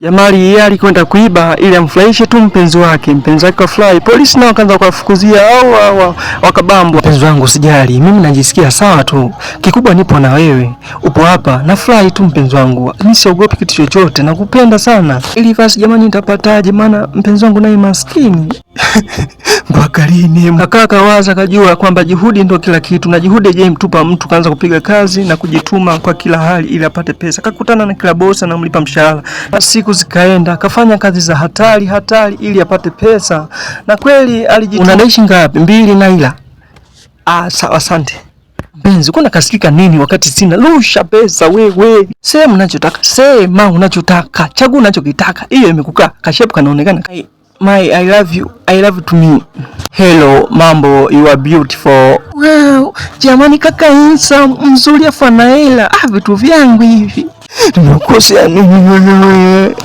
Jamali yeye alikwenda kuiba ili amfurahishe tu mpenzi wake. Mpenzi wake kafurahi. Polisi nao wakaanza kuwafukuuzia au wakabambwa. Mpenzi wangu usijali, mimi najisikia sawa tu. Kikubwa nipo na wewe. Upo hapa, nafurahi tu mpenzi wangu. Mimi siogopi kitu chochote, nakupenda sana. Ili basi jamani nitapataje maana mpenzi wangu naye maskini. Mpaka lini? Kaka kawaza kajua kwamba juhudi ndio kila kitu, na juhudi je mtupa mtu kaanza kupiga kazi na kujituma kwa kila hali ili apate pesa. Kakutana na kila bosi na mlipa mshahara. Na siku zikaenda, kafanya kazi za hatari ili apate pesa. Na kweli alijituma. Unadaishi ngapi? 2 naira. Sawa asante. Mpenzi, kuna kasikika nini wakati sina? Rusha pesa wewe. Sema unachotaka. Sema unachotaka. Chagua unachokitaka. Hiyo imekukaa. Kashepu kanaonekana. I love you to me. Hello, mambo, you are beautiful. Wow, jamani kaka handsome, mzuri afana hela. Vitu vyangu hivi. Nimekosea nini wewe?